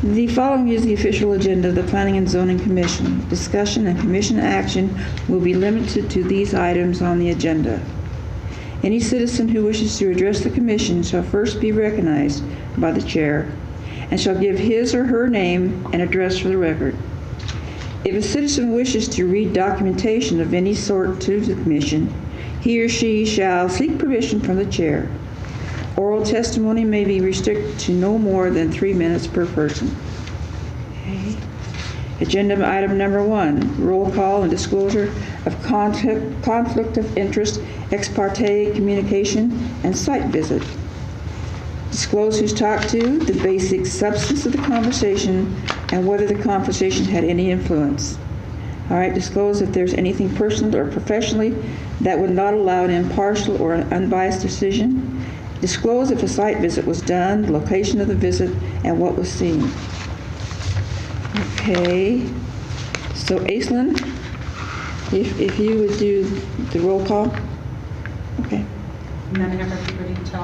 The following is the official agenda of the Planning and Zoning Commission. Discussion and commission action will be limited to these items on the agenda. Any citizen who wishes to address the commission shall first be recognized by the chair and shall give his or her name and address for the record. If a citizen wishes to read documentation of any sort to the commission, he or she shall seek permission from the chair. Oral testimony may be restricted to no more than 3 minutes per person. Okay. Agenda item number 1, roll call and disclosure of conflict of interest, ex parte communication, and site visit. Disclose who's talked to, the basic substance of the conversation, and whether the conversation had any influence. All right, disclose if there's anything personal or professionally that would not allow an impartial or unbiased decision. Disclose if a site visit was done, the location of the visit, and what was seen. Okay, so Aislinn, if you would do the roll call. Okay. And then have everybody tell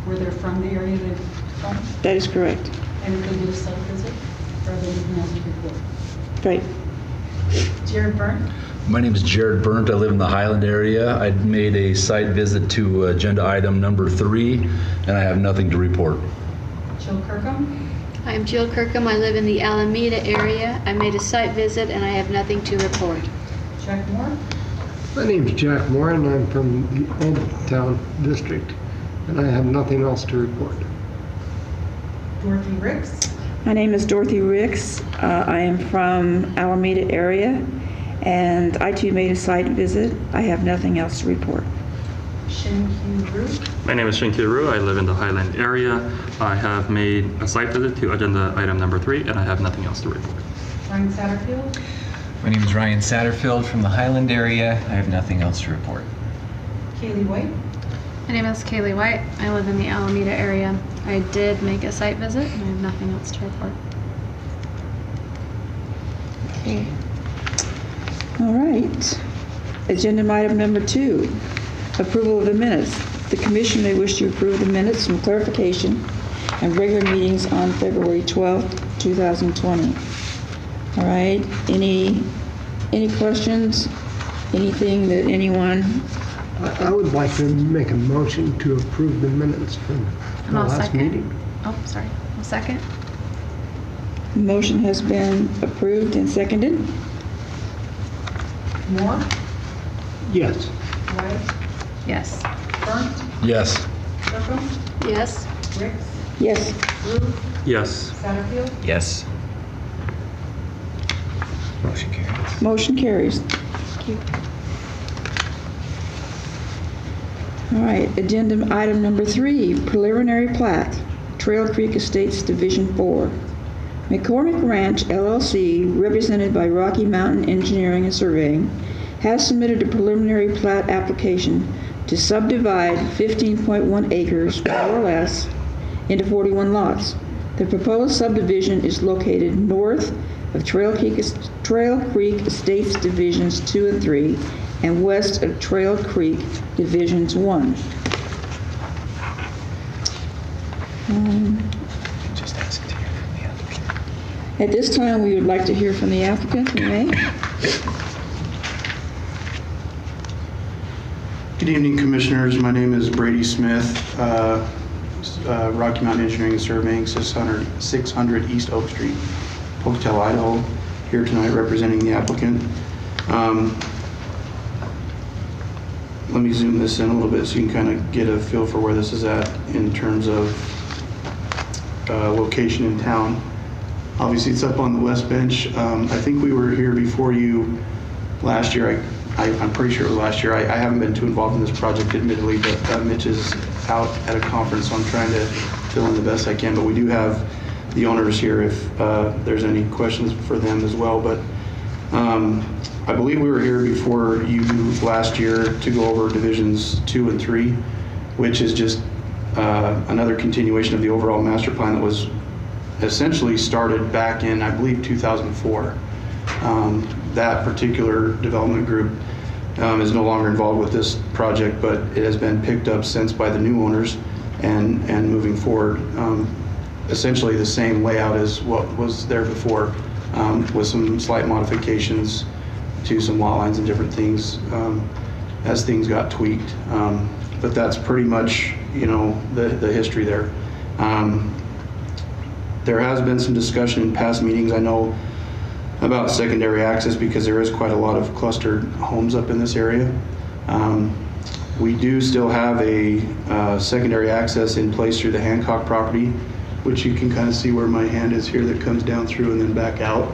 where they're from, the area they're from? That is correct. And if they did a site visit, or they anything else to report? Right. Jared Byrne? My name is Jared Burnt. I live in the Highland area. I made a site visit to agenda item number 3, and I have nothing to report. Jill Kirkham? I'm Jill Kirkham. I live in the Alameda area. I made a site visit and I have nothing to report. Jack Moore? My name's Jack Moore, and I'm from the Old Town District, and I have nothing else to report. Dorothy Ricks? My name is Dorothy Ricks. I am from Alameda area, and I too made a site visit. I have nothing else to report. Shin Hugh Rue? My name is Shinkyu Ru. I live in the Highland area. I have made a site visit to agenda item number 3, and I have nothing else to report. Ryan Satterfield? My name is Ryan Satterfield from the Highland area. I have nothing else to report. Kaylee White? My name is Kaylee White. I live in the Alameda area. I did make a site visit and I have nothing else to report. Okay. All right. Agenda item number 2, approval of the minutes. The commission may wish to approve the minutes from clarification and regular meetings on February 12th, 2020. All right. Any questions? Anything that anyone? I would like to make a motion to approve the minutes from the I'll last second. meeting. Oh, sorry. I'll second. Motion has been approved and seconded. Moore? Yes. White? Yes. Burnt? Yes. Kirkham? Yes. Ricks? Yes. Rue? Yes. Satterfield? Yes. Motion carries. Motion carries. Thank you. All right, agenda item number 3, preliminary plat, Trail Creek Estates Division 4. McCormick Ranch LLC, represented by Rocky Mountain Engineering and Surveying, has submitted a preliminary plat application to subdivide 15.1 acres, more or less, into 41 lots. The proposed subdivision is located north of Trail Creek Estates Divisions 2 and 3, and west of Trail Creek Divisions 1. Just ask to hear from the applicant. At this time, we would like to hear from the applicant. You may. Good evening, Commissioners. My name is Brady Smith, Rocky Mountain Engineering and Surveying, 600 East Oak Street, Pocatello, Idaho. Here tonight representing the applicant. Let me zoom this in a little bit so you can kind of get a feel for where this is at in terms of location in town. Obviously, it's up on the west bench. I think we were here before you last year. I'm pretty sure it was last year. I haven't been too involved in this project, admittedly, but Mitch is out at a conference, so I'm trying to fill in the best I can. But we do have the owners here if there's any questions for them as well. But I believe we were here before you last year to go over divisions 2 and 3, which is just another continuation of the overall master plan that was essentially started back in, I believe, 2004. That particular development group is no longer involved with this project, but it has been picked up since by the new owners and moving forward. essentially the same layout as what was there before, with some slight modifications to some lot lines and different things as things got tweaked. But that's pretty much, the history there. There has been some discussion in past meetings, I know, about secondary access because there is quite a lot of clustered homes up in this area. We do still have a secondary access in place through the Hancock property, which you can kind of see where my hand is here that comes down through and then back out.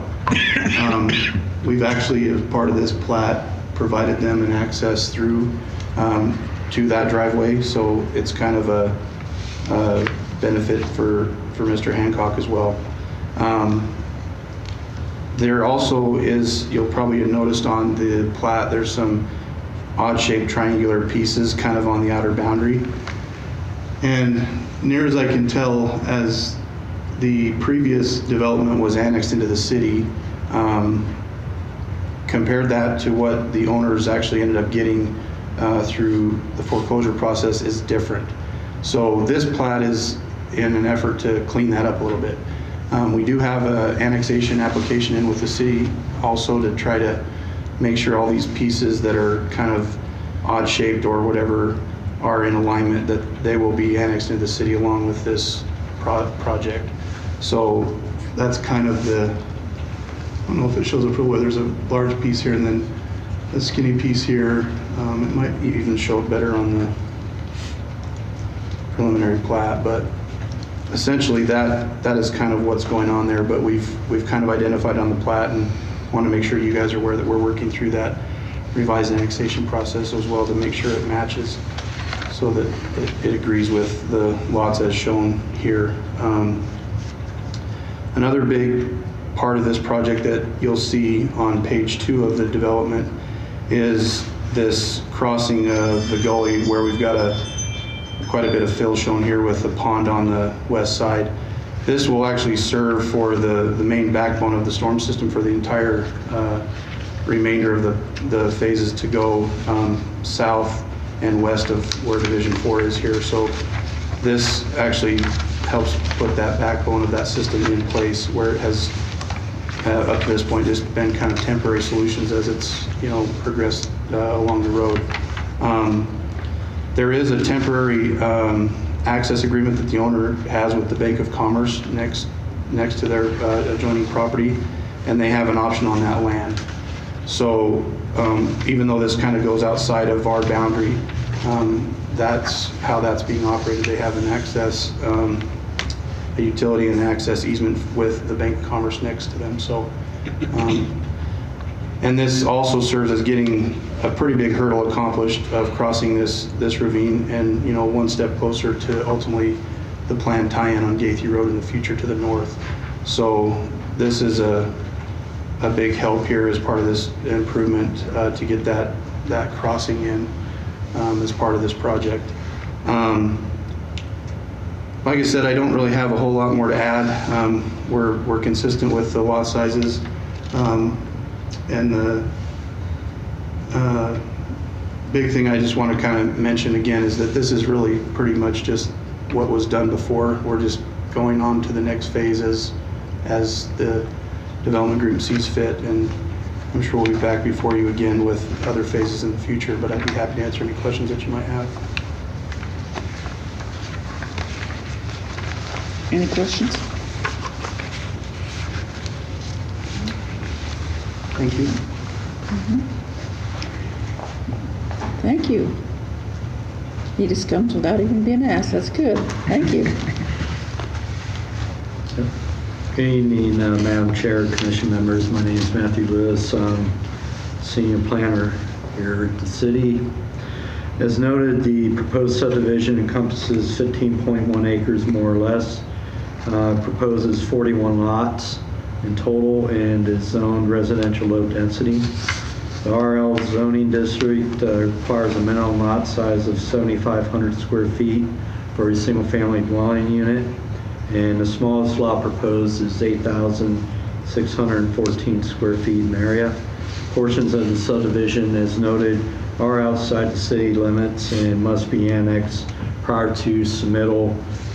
We've actually, as part of this plat, provided them an access through to that driveway, so it's kind of a benefit for Mr. Hancock as well. There also is, you'll probably have noticed on the plat, there's some odd-shaped triangular pieces kind of on the outer boundary. And near as I can tell, as the previous development was annexed into the city, compared that to what the owners actually ended up getting through the foreclosure process is different. So this plat is in an effort to clean that up a little bit. We do have an annexation application in with the city also to try to make sure all these pieces that are kind of odd shaped or whatever are in alignment, that they will be annexed into the city along with this project. So that's kind of I don't know if it shows up real well. There's a large piece here and then a skinny piece here. It might even show up better on the preliminary plat, but essentially that is kind of what's going on there. But we've kind of identified on the plat and want to make sure you guys are aware that we're working through that revised annexation process as well to make sure it matches so that it agrees with the lots as shown here. Another big part of this project that you'll see on page 2 of the development is this crossing of the gully where we've got quite a bit of fill shown here with the pond on the west side. This will actually serve for the main backbone of the storm system for the entire remainder of the phases to go south and west of where Division 4 is here. So this actually helps put that backbone of that system in place where it has up to this point just been kind of temporary solutions as it's progressed along the road. There is a temporary access agreement that the owner has with the Bank of Commerce next to their adjoining property, and they have an option on that land. So even though this kind of goes outside of our boundary, that's how that's being operated. They have an access, a utility and access easement with the Bank of Commerce next to them. So, and this also serves as getting a pretty big hurdle accomplished of crossing this ravine and, one step closer to ultimately the planned tie-in on Gaithry Road in the future to the north. So this is a big help here as part of this improvement to get that crossing in as part of this project. Like I said, I don't really have a whole lot more to add. We're consistent with the lot sizes, and the big thing I just want to kind of mention again is that this is really pretty much just what was done before. We're just going on to the next phase as the development group sees fit, and I'm sure we'll be back before you again with other phases in the future, but I'd be happy to answer any questions that you might have. Any questions? Thank you. Thank you. He just comes without even being asked. That's good. Thank you. Good evening, Madam Chair, Commission members. My name is Matthew Lewis. I'm Senior Planner here at the city. As noted, the proposed subdivision encompasses 15.1 acres more or less, proposes 41 lots in total, and is zoned residential low density. The RL zoning district requires a minimum lot size of 7,500 square feet for a single-family dwelling unit, and the smallest lot proposed is 8,614 square feet in area. Portions of the subdivision, as noted, are outside the city limits and must be annexed prior to submittal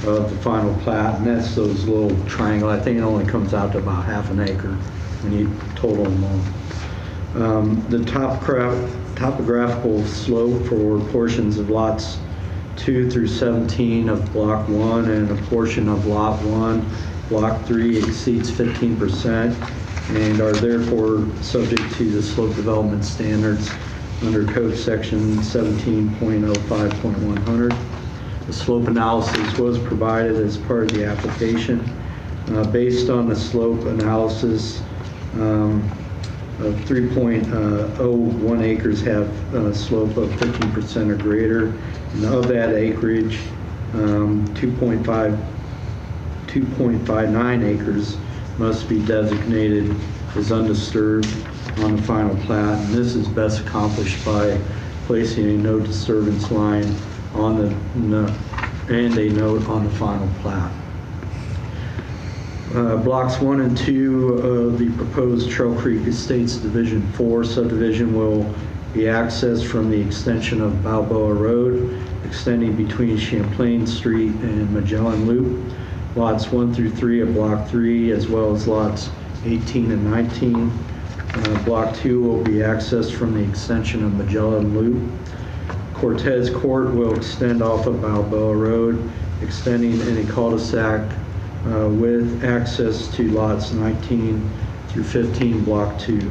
of the final plat, and that's those little triangle. I think it only comes out to about half an acre when you total them all. The topographical slope for portions of lots 2 through 17 of Block 1 and a portion of Lot 1, Block 3 exceeds 15% and are therefore subject to the slope development standards under Code Section 17.05.100. The slope analysis was provided as part of the application. Based on the slope analysis, of 3.01 acres have a slope of 15% or greater, and of that acreage, 2.59 acres must be designated as undisturbed on the final plat, and this is best accomplished by placing a no disturbance line on the and a note on the final plat. Blocks 1 and 2 of the proposed Trail Creek Estates Division 4 subdivision will be accessed from the extension of Balboa Road, extending between Champlain Street and Magellan Loop. Lots 1 through 3 of Block 3, as well as lots 18 and 19. Block 2 will be accessed from the extension of Magellan Loop. Cortez Court will extend off of Balboa Road, extending in a cul-de-sac with access to lots 19 through 15, Block 2.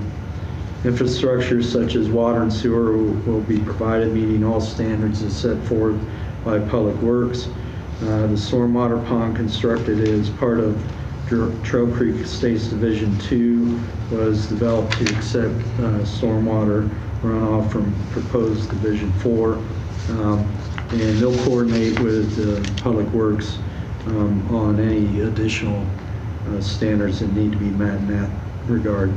Infrastructure such as water and sewer will be provided, meeting all standards as set forth by Public Works. The stormwater pond constructed as part of Trail Creek Estates Division 2 was developed to accept stormwater runoff from proposed Division 4. And they'll coordinate with Public Works on any additional standards that need to be met in that regard.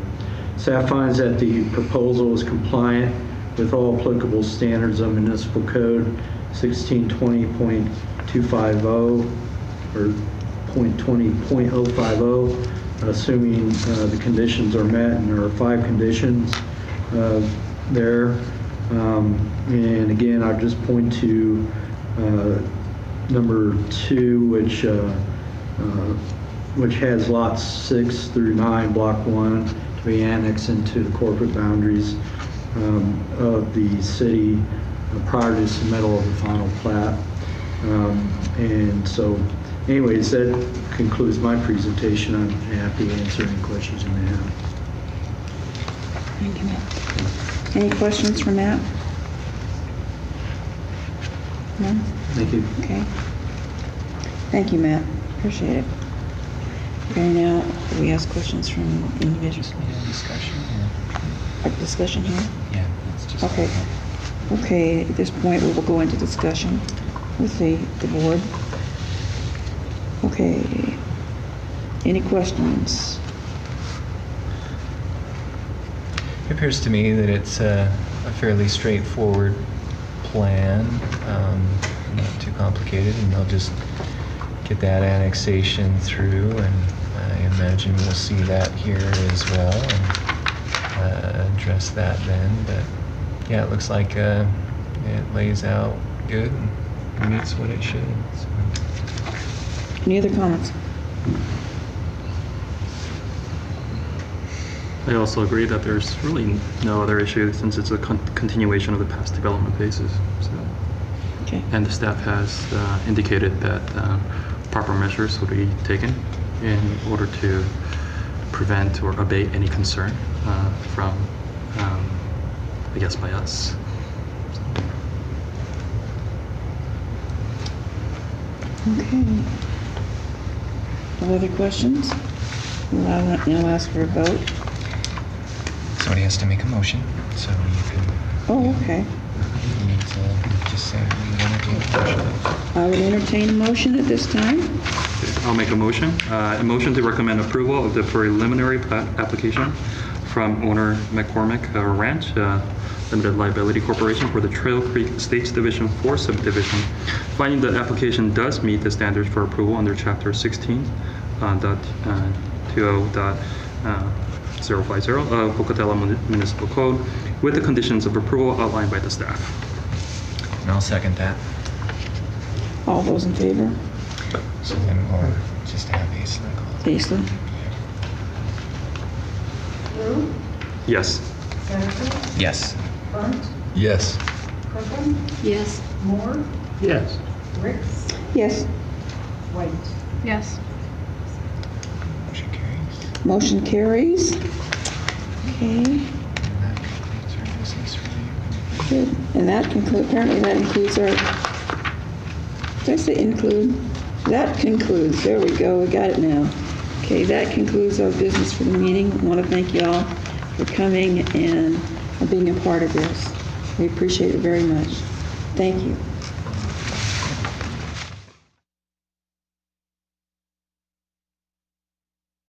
Staff finds that the proposal is compliant with all applicable standards of Municipal Code 1620.250 or .20.050, assuming the conditions are met, and there are 5 conditions there. And again, I'll just point to number 2, which has lots 6 through 9, Block 1, to be annexed into the corporate boundaries of the city prior to submittal of the final plat. And so, anyways, that concludes my presentation. I'm happy to answer any questions you may have. Thank you, Matt. Any questions for Matt? None? Thank you. Okay. Thank you, Matt. Appreciate it. Okay, now we ask questions from individuals. Yeah, discussion. Discussion here? Yeah, it's just. Okay. Okay, at this point, we will go into discussion with the board. Okay. Any questions? It appears to me that it's a fairly straightforward plan, not too complicated, and they'll just get that annexation through, and I imagine we'll see that here as well and address that then. But yeah, it looks like it lays out good and meets what it should. So. Any other comments? I also agree that there's really no other issue since it's a continuation of the past development phases. So, Okay. and the staff has indicated that proper measures will be taken in order to prevent or abate any concern from, I guess, by us. Okay. No other questions? I'll now ask for a vote. Somebody has to make a motion, so you can. Oh, okay. You need to just say what you want to do. I would entertain a motion at this time. I'll make a motion. A motion to recommend approval of the preliminary plat application from owner McCormick Ranch Limited Liability Corporation for the Trail Creek Estates Division 4 subdivision, finding that application does meet the standards for approval under Chapter 16.20.050 of Pocatello Municipal Code, with the conditions of approval outlined by the staff. And I'll second that. All those in favor? So then we'll just have Aisling call. Aisling? Drew, Yes. Becker, Yes. Burnt, Yes. Kirkland, Yes. Moore, Yes. Ricks, Yes. White. Yes. Motion carries. Motion carries. Okay, And that completes our business for the evening. good. And that concludes, apparently that includes our, did I say include? That concludes, there we go, we got it now. Okay, that concludes our business for the meeting. I want to thank you all for coming and being a part of this. We appreciate it very much. Thank you.